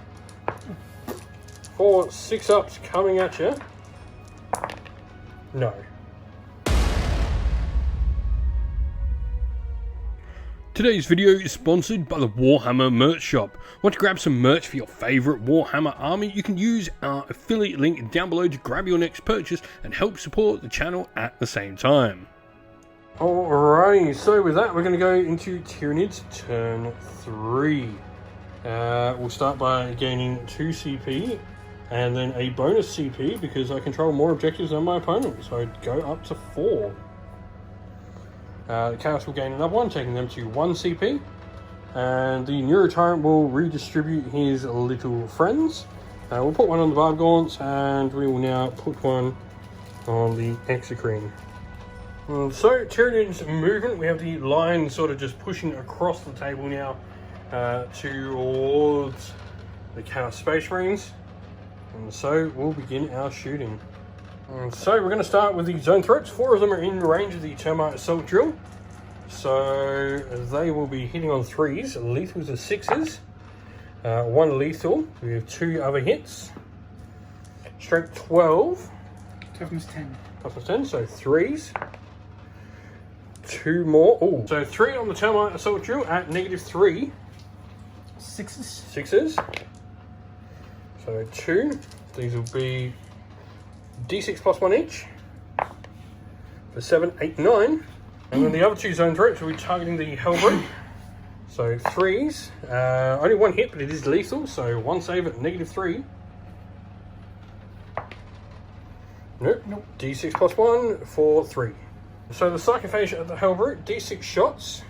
[SPEAKER 1] 4 6-ups coming at you. No. Today's video is sponsored by the Warhammer merch shop. Want to grab some merch for your favourite Warhammer army? You can use our affiliate link down below to grab your next purchase and help support the channel at the same time. Alrighty, so with that we're going to go into Tyranids turn 3. We'll start by gaining 2 CP and then a bonus CP because I control more objectives than my opponent, so I'd go up to 4. The Chaos will gain another one, taking them to 1 CP. And the Neurotyrant will redistribute his little friends. We'll put one on the Barb Gaunts, and we will now put one on the Exocrine. So, Tyranids movement, we have the line sort of just pushing across the table now towards the Chaos Space Marines. And so, we'll begin our shooting. And so we're going to start with the zone threats. 4 of them are in range of the Termite Assault Drill. So they will be hitting on 3s. Lethals are 6s. 1 lethal. We have 2 other hits. Strength 12.
[SPEAKER 2] Toughness 10.
[SPEAKER 1] Toughness 10, so 3s. 2 more. Oh, so 3 on the Termite Assault Drill at -3.
[SPEAKER 2] 6s.
[SPEAKER 1] 6s. So 2. These will be D6 plus 1 each for 7, 8, 9. And then the other 2 zone threats will be targeting the Hellbrute. So 3s. Only 1 hit, but it is lethal, so 1 save at -3. Nope. D6 plus 1 for 3. So the Sarcophagia at the Hellbrute, D6 shots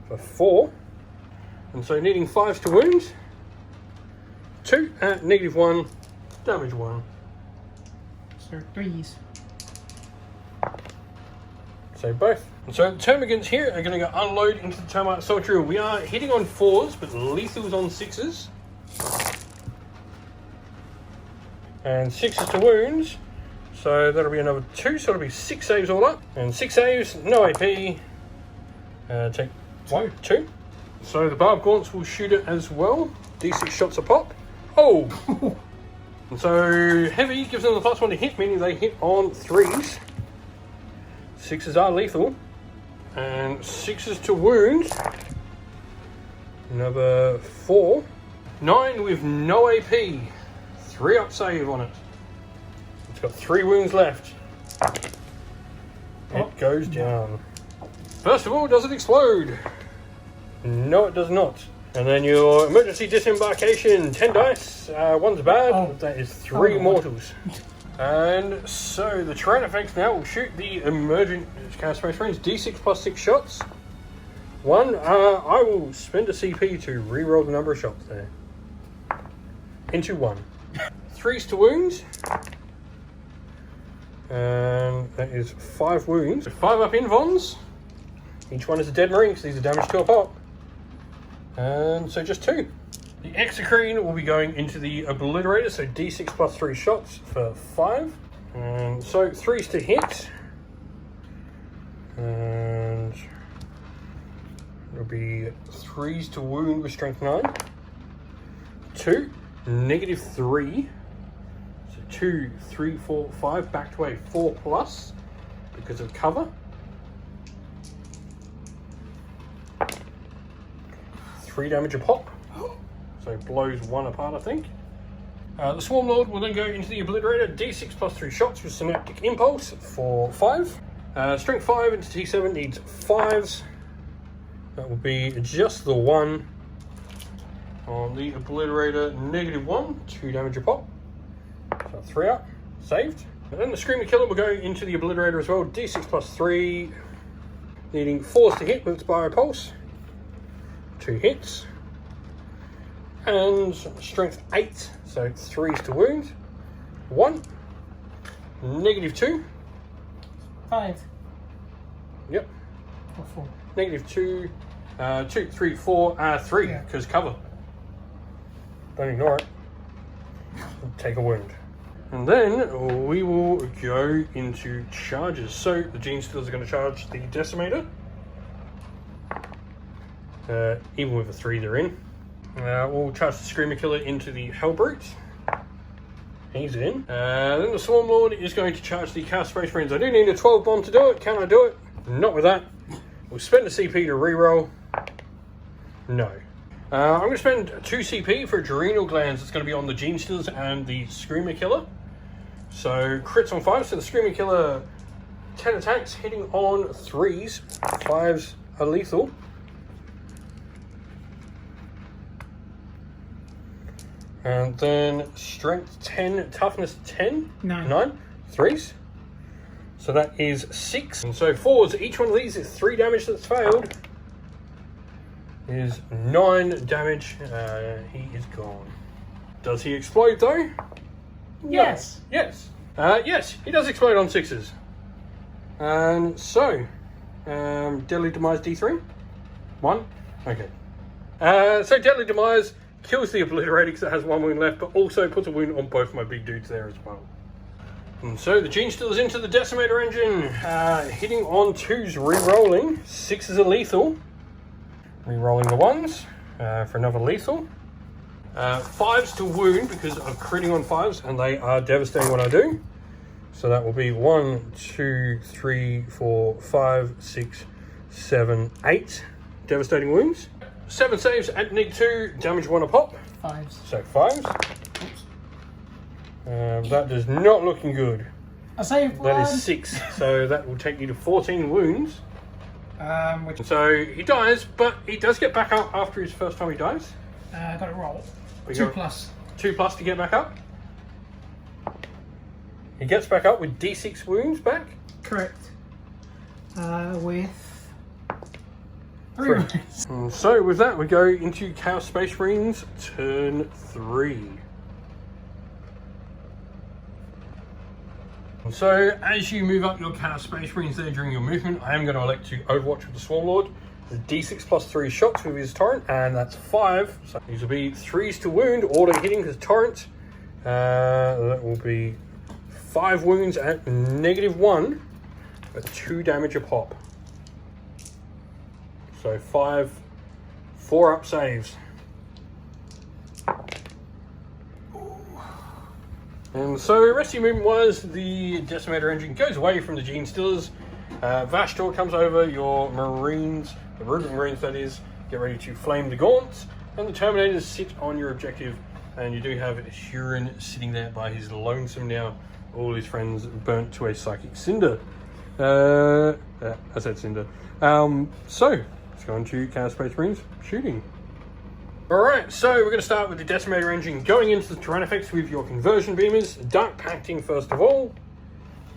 [SPEAKER 1] for 4. And so needing 5s to wound. 2 at -1, damage 1.
[SPEAKER 2] So 3s.
[SPEAKER 1] So both. And so the termagants here are going to go unload into the Termite Assault Drill. We are hitting on 4s, but lethals on 6s. And 6s to wounds. So that'll be another 2, so it'll be 6 saves all up. And 6 saves, no AP. Take 1, 2. So the Barb Gaunts will shoot it as well. D6 shots a pop. Oh! And so heavy gives them the +1 to hit, meaning they hit on 3s. 6s are lethal. And 6s to wound. Another 4. 9 with no AP. 3 up save on it. It's got 3 wounds left. It goes down. First of all, does it explode? No, it does not. And then your emergency disembarkation, 10 dice, 1's bad, that is 3 mortals. And so the terrain effects now will shoot the emergent Chaos Space Marines, D6 plus 6 shots. 1, I will spend a CP to re-roll the number of shots there. Into 1. 3s to wounds. And that is 5 wounds. 5 up invons. Each one is a dead Marine, because these are damage to a pop. And so just 2. The Exocrine will be going into the Obliterator, so D6 plus 3 shots for 5. And so 3s to hit. And it'll be 3s to wound with strength 9. 2, -3. So 2, 3, 4, 5, back to a 4 plus because of cover. 3 damage a pop, so blows 1 apart, I think. The Swarm Lord will then go into the Obliterator, D6 plus 3 shots with Synaptic Impulse for 5. Strength 5 into T7 needs 5s. That will be just the 1 on the Obliterator, -1, 2 damage a pop. So 3 out, saved. And then the Screamer Killer will go into the Obliterator as well, D6 plus 3, needing 4s to hit with its Biopulse. 2 hits. And strength 8, so 3s to wound. 1, -2.
[SPEAKER 2] 5. Or 4.
[SPEAKER 1] -2, 2, 3, 4, 3,
[SPEAKER 2] Yeah.
[SPEAKER 1] because cover. Don't ignore it. Take a wound. And then we will go into charges. So the Gene Stealers are going to charge the Decimator. Even with a 3 they're in. We'll charge the Screamer Killer into the Hellbrute. He's in. Then the Swarm Lord is going to charge the Chaos Space Marines. I do need a 12 bomb to do it. Can I do it? Not with that. We'll spend a CP to reroll. No. I'm going to spend 2 CP for Adrenal Glands. It's going to be on the Gene Stealers and the Screamer Killer. So crits on 5. So the Screamer Killer 10 attacks, hitting on 3s. 5s are lethal. And then strength 10, toughness 10. 9. 3s. So that is 6. And so 4s, each one of these is 3 damage that's failed. Is 9 damage. He is gone. Does he explode though?
[SPEAKER 2] Yes.
[SPEAKER 1] No. Yes. Yes, he does explode on 6s. And so, Deadly Demise D3? 1? Okay. So Deadly Demise kills the Obliterator because it has 1 wound left, but also puts a wound on both my big dudes there as well. And so the Gene Stealers into the Decimator engine, hitting on 2s, re-rolling. 6s are lethal. Re-rolling the 1s for another lethal. 5s to wound because I'm critting on 5s and they are devastating when I do. So that will be 1, 2, 3, 4, 5, 6, 7, 8 devastating wounds. 7 saves at -2, damage 1 a pop.
[SPEAKER 2] 5s.
[SPEAKER 1] So 5s. That does not looking good.
[SPEAKER 2] I saved 1.
[SPEAKER 1] That is 6, so that will take you to 14 wounds.
[SPEAKER 2] Which
[SPEAKER 1] So he dies, but he does get back up after his first time he dies.
[SPEAKER 2] got it roll.
[SPEAKER 1] We
[SPEAKER 2] 2
[SPEAKER 1] got
[SPEAKER 2] plus.
[SPEAKER 1] 2 plus to get back up. He gets back up with D6 wounds back.
[SPEAKER 2] Correct. With 3
[SPEAKER 1] 3.
[SPEAKER 2] wounds.
[SPEAKER 1] And so with that, we go into Chaos Space Marines turn 3. And so as you move up your Chaos Space Marines there during your movement, I am going to elect to Overwatch with the Swarm Lord. The D6 plus 3 shots with his Torrent, and that's 5. So these will be 3s to wound, auto hitting because Torrent. That will be 5 wounds at -1, but 2 damage a pop. So 5 4-up saves. And so rest of your movement was the Decimator engine goes away from the Gene Stealers. Vashtor comes over, your Marines, the Rubik Marines that is, get ready to flame the gaunts, and the Terminators sit on your objective, and you do have Huron sitting there by his lonesome now, all his friends burnt to a Psychic Cinder. I said Cinder. So, let's go on to Chaos Space Marines shooting. Alright, so we're going to start with the Decimator engine going into the Tyrannifex with your Conversion Beamers. Dark Pacting first of all.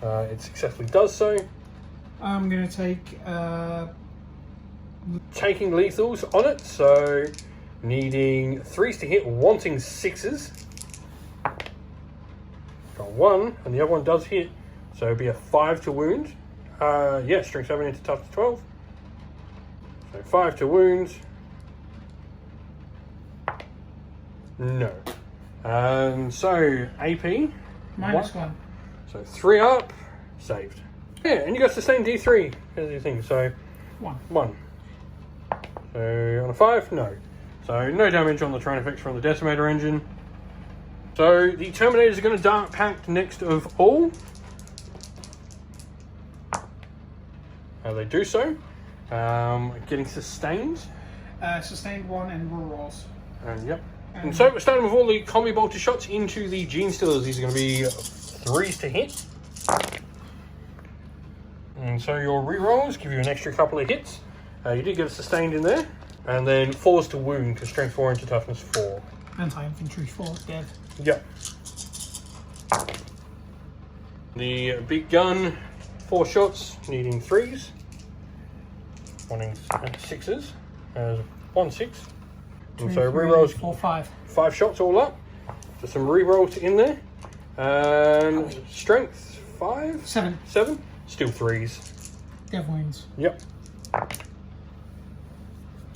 [SPEAKER 1] It successfully does so.
[SPEAKER 2] I'm going to take...
[SPEAKER 1] Taking lethals on it, so needing 3s to hit, wanting 6s. Got 1, and the other one does hit, so it'll be a 5 to wound. Yeah, strength 7 into toughness 12. So 5 to wound. No. So AP.
[SPEAKER 2] -1.
[SPEAKER 1] So 3 up, saved. Yeah, and you got sustained D3 as your thing, so 1. So on a 5, no. So no damage on the Tyrannifex from the Decimator engine. So the Terminators are going to Dark Pact next of all. They do so. Getting sustained.
[SPEAKER 2] Sustained 1 and rerolls.
[SPEAKER 1] And yep. And so we're starting with all the Combi Bolter shots into the Gene Stealers. These are going to be 3s to hit. And so your rerolls give you an extra couple of hits. You did get a sustained in there. And then 4s to wound, because strength 4 into toughness 4.
[SPEAKER 2] Anti-infantry 4, dead.
[SPEAKER 1] Yep. The big gun, 4 shots, needing 3s. Wanting 6s. 1 6. And so rerolls
[SPEAKER 2] 4 5.
[SPEAKER 1] 5 shots all up. So some rerolls in there. And strength 5?
[SPEAKER 2] 7.
[SPEAKER 1] 7. Still 3s.
[SPEAKER 2] Dev wounds.
[SPEAKER 1] Yep.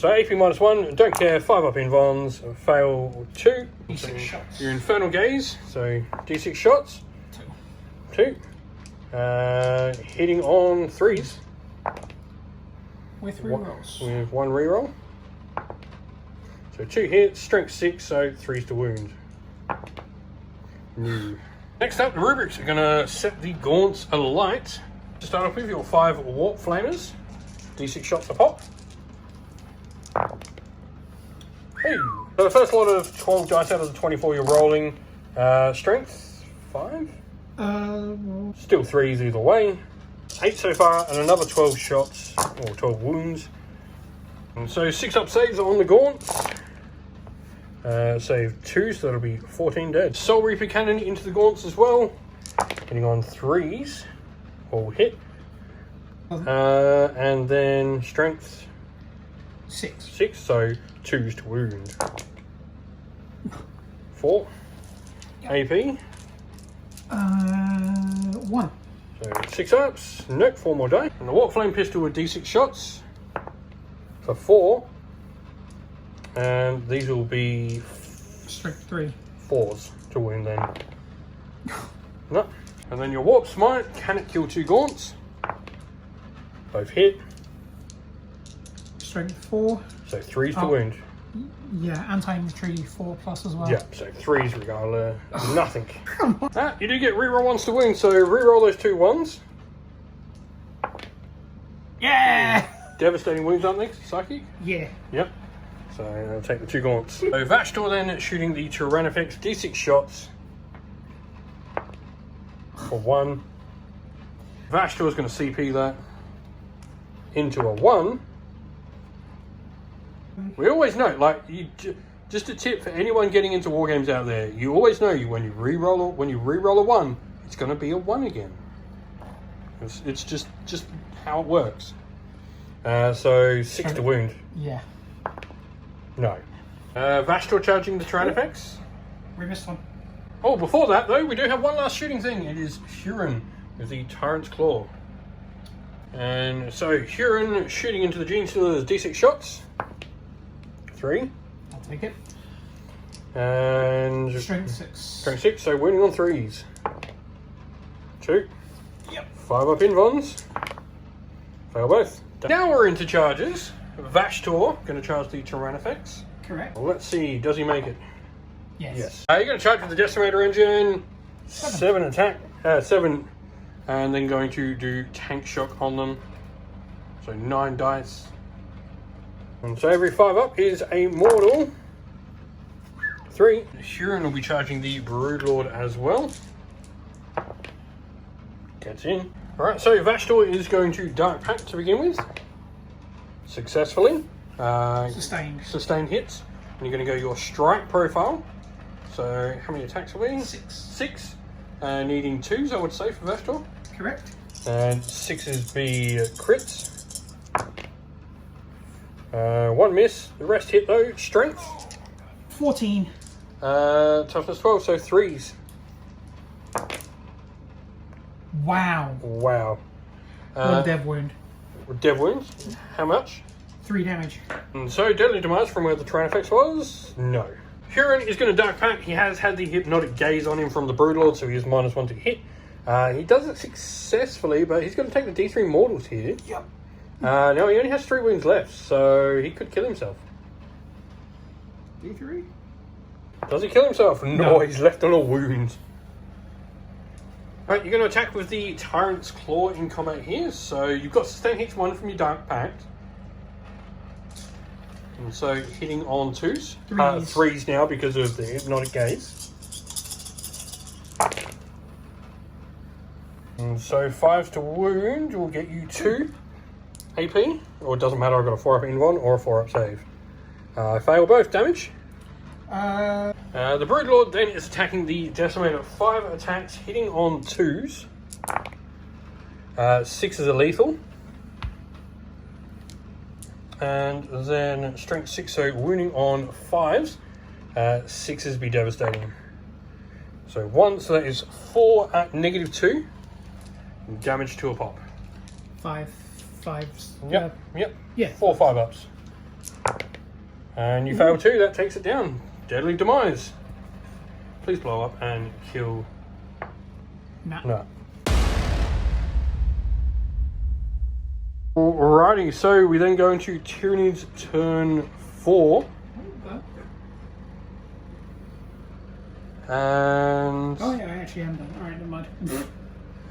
[SPEAKER 1] So AP -1, don't care, 5 up invons, fail 2.
[SPEAKER 2] D6 shots.
[SPEAKER 1] Your Infernal Gaze, so D6 shots. 2. Hitting on 3s.
[SPEAKER 2] With rerolls.
[SPEAKER 1] With 1 reroll. So 2 hits, strength 6, so 3s to wound. Next up, the rubrics are going to set the gaunts alight. To start off with, your 5 warp flamers, D6 shots a pop. Hey. So the first lot of 12 dice out of the 24 you're rolling, strength 5. Still 3s either way. 8 so far, and another 12 shots or 12 wounds. And so 6 up saves on the gaunts. Save 2, so that'll be 14 dead. Soul Reaper Cannon into the gaunts as well. Hitting on 3s. All hit. And then strength 6, so 2s to wound. 4. AP.
[SPEAKER 2] 1.
[SPEAKER 1] So 6 ups. Nope, 4 more die. And the Warp Flame Pistol with D6 shots for 4. And these will be
[SPEAKER 2] Strength 3.
[SPEAKER 1] 4s to wound then. No. And then your Warp Smite, can it kill 2 gaunts? Both hit.
[SPEAKER 2] Strength 4.
[SPEAKER 1] So 3s to wound.
[SPEAKER 2] Yeah, anti-infantry 4 plus as well.
[SPEAKER 1] Yeah, so 3s regardless. Nothing. You do get reroll 1s to wound, so reroll those 2 1s.
[SPEAKER 2] Yeah!
[SPEAKER 1] Devastating wounds up next, psychic?
[SPEAKER 2] Yeah.
[SPEAKER 1] Yep. So I'll take the 2 gaunts. So Vashtor then shooting the Tyranids, D6 shots for 1. Vashtor's going to CP that into a 1. We always know, like, just a tip for anyone getting into war games out there. You always know when you re-roll a 1, it's going to be a 1 again. It's just how it works. So 6 to wound.
[SPEAKER 2] Yeah.
[SPEAKER 1] No. Vashtor charging the Tyranids.
[SPEAKER 2] We missed one.
[SPEAKER 1] Oh, before that though, we do have one last shooting thing. It is Huron with the Tyrant's Claw. And so Huron shooting into the Gene Stealer's D6 shots. 3.
[SPEAKER 2] I'll take it.
[SPEAKER 1] And
[SPEAKER 2] Strength 6.
[SPEAKER 1] Strength 6, so wounding on 3s. 2.
[SPEAKER 2] Yep.
[SPEAKER 1] 5 up invons. Fail both. Now we're into charges. Vashtor going to charge the Tyranids.
[SPEAKER 2] Correct.
[SPEAKER 1] Well, let's see, does he make it?
[SPEAKER 2] Yes.
[SPEAKER 1] You're going to charge with the Decimator engine. 7 attack. 7. And then going to do tank shock on them. So 9 dice. And so every 5 up is a mortal. 3. Huron will be charging the Broodlord as well. Gets in. Alright, so Vashtor is going to Dark Pact to begin with. Successfully. Sustained hits. And you're going to go your strike profile. So how many attacks are we?
[SPEAKER 2] 6.
[SPEAKER 1] 6. Needing 2s, I would say, for Vashtor.
[SPEAKER 2] Correct.
[SPEAKER 1] And 6s be crits. 1 miss. The rest hit though. Strength.
[SPEAKER 2] 14.
[SPEAKER 1] Toughness 12, so 3s.
[SPEAKER 2] Wow.
[SPEAKER 1] Wow.
[SPEAKER 2] One dev wound.
[SPEAKER 1] Dev wounds. How much?
[SPEAKER 2] 3 damage.
[SPEAKER 1] And so deadly damage from where the Tyranids was? No. Huron is going to Dark Pact. He has had the Hypnotic Gaze on him from the Broodlord, so he is -1 to hit. He does it successfully, but he's going to take the D3 mortals here.
[SPEAKER 2] Yep.
[SPEAKER 1] Now he only has 3 wounds left, so he could kill himself.
[SPEAKER 2] D3?
[SPEAKER 1] Does he kill himself? No, he's left on a wound. Alright, you're going to attack with the Tyrant's Claw in combat here. So you've got sustain hits 1 from your Dark Pact. And so hitting on 2s. 3s now because of the Hypnotic Gaze. And so 5s to wound will get you 2 AP. Or it doesn't matter, I've got a 4 up invuln or a 4 up save. Fail both damage. The Broodlord then is attacking the Decimator. 5 attacks, hitting on 2s. 6s are lethal. And then strength 6, so wounding on 5s. 6s be devastating. So 1, so that is 4 at -2. Damage to a pop.
[SPEAKER 2] 5s.
[SPEAKER 1] Yep.
[SPEAKER 2] Yeah.
[SPEAKER 1] 4 5 ups. And you fail too, that takes it down. Deadly Demise. Please blow up and kill.
[SPEAKER 2] Nah.
[SPEAKER 1] No. Alrighty, so we then go into Tyranids turn 4. And
[SPEAKER 2] Oh yeah, I actually am done. Alright, never mind.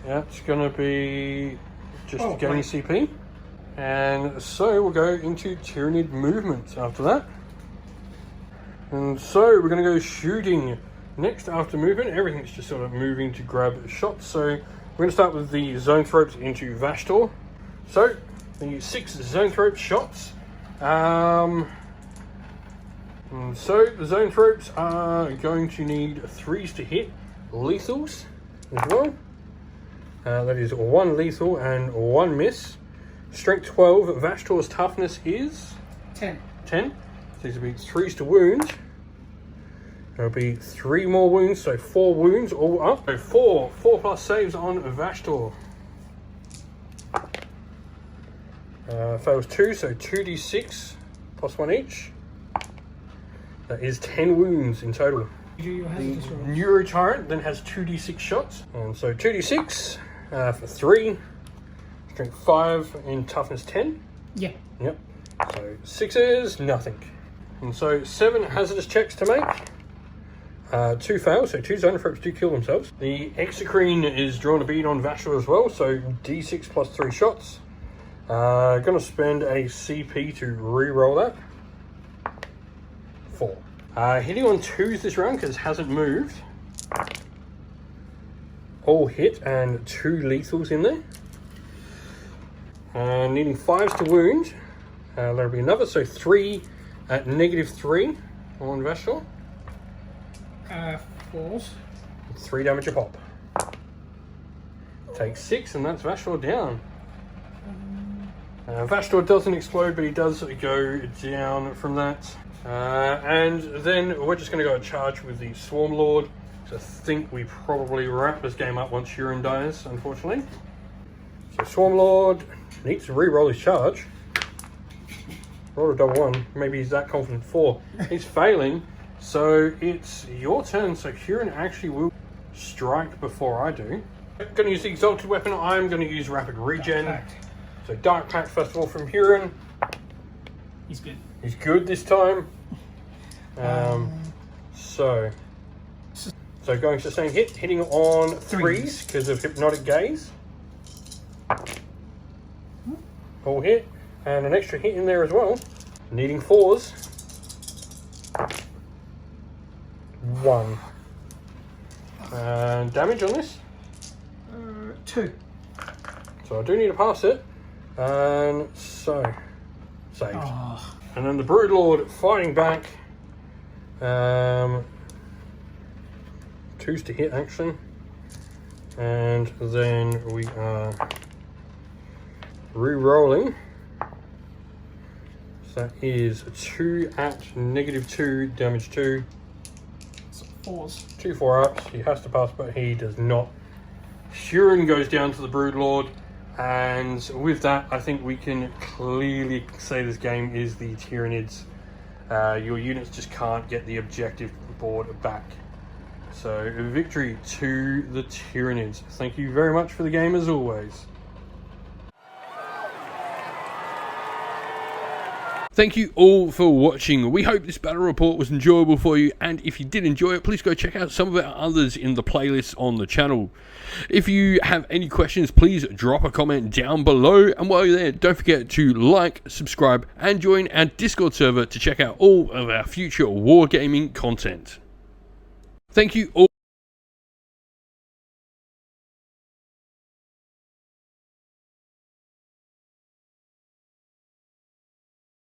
[SPEAKER 1] yeah, it's gonna be just getting
[SPEAKER 2] right.
[SPEAKER 1] CP. And so we'll go into Tyranid movement after that. And so we're gonna go shooting next after movement. Everything's just sort of moving to grab shots. So we're gonna start with the Zoanthropes into Vashtor. So the 6 Zoanthrope shots. And so the Zoanthropes are going to need 3s to hit, lethals as well. That is 1 lethal and 1 miss. Strength 12, Vashtor's toughness is
[SPEAKER 2] 10.
[SPEAKER 1] 10. So these will be 3s to wound. There'll be 3 more wounds, so 4 wounds all up. So 4 plus saves on Vashtor. Fails 2, so 2d6 plus 1 each. That is 10 wounds in total.
[SPEAKER 2] You do your hazardous roll.
[SPEAKER 1] Neuro Tyrant then has 2d6 shots. And so 2d6 for 3. Strength 5 in toughness 10.
[SPEAKER 2] Yeah.
[SPEAKER 1] Yep. So 6s, nothing. And so 7 hazardous checks to make. 2 fail, so 2 Zoanthropes do kill themselves. The Exocrine is drawn a bead on Vashtor as well, so d6 plus 3 shots. Gonna spend a CP to re-roll that. 4. Hitting on 2s this round because it hasn't moved. All hit and 2 lethals in there. Needing 5s to wound. There'll be another, so 3 at -3 on Vashtor.
[SPEAKER 2] 4s.
[SPEAKER 1] 3 damage a pop. Take 6 and that's Vashtor down. Vashtor doesn't explode, but he does go down from that. And then we're just going to go a charge with the Swarm Lord. So I think we probably wrap this game up once Huron dies, unfortunately. So Swarm Lord needs to re-roll his charge. Roll a double 1. Maybe he's that confident. 4. He's failing. So it's your turn. So Huron actually will strike before I do. I'm going to use the Exalted Weapon. I'm going to use Rapid Regen. So Dark Pact first of all from Huron.
[SPEAKER 2] He's good.
[SPEAKER 1] He's good this time. So going to the same hit, hitting on 3s because of Hypnotic Gaze. All hit, and an extra hit in there as well. Needing 4s. 1. And damage on this?
[SPEAKER 2] 2.
[SPEAKER 1] So I do need to pass it. And so, saved.
[SPEAKER 2] Oh.
[SPEAKER 1] And then the Broodlord fighting back. 2s to hit actually. And then we are re-rolling. So that is 2 at -2, damage 2.
[SPEAKER 2] So 4s.
[SPEAKER 1] 2 4-ups. He has to pass, but he does not. Huron goes down to the Broodlord. And with that, I think we can clearly say this game is the Tyranids. Your units just can't get the objective board back. So victory to the Tyranids. Thank you very much for the game as always. Thank you all for watching. We hope this battle report was enjoyable for you, and if you did enjoy it, please go check out some of our others in the playlist on the channel. If you have any questions, please drop a comment down below, and while you're there, don't forget to like, subscribe, and join our Discord server to check out all of our future wargaming content. Thank you all.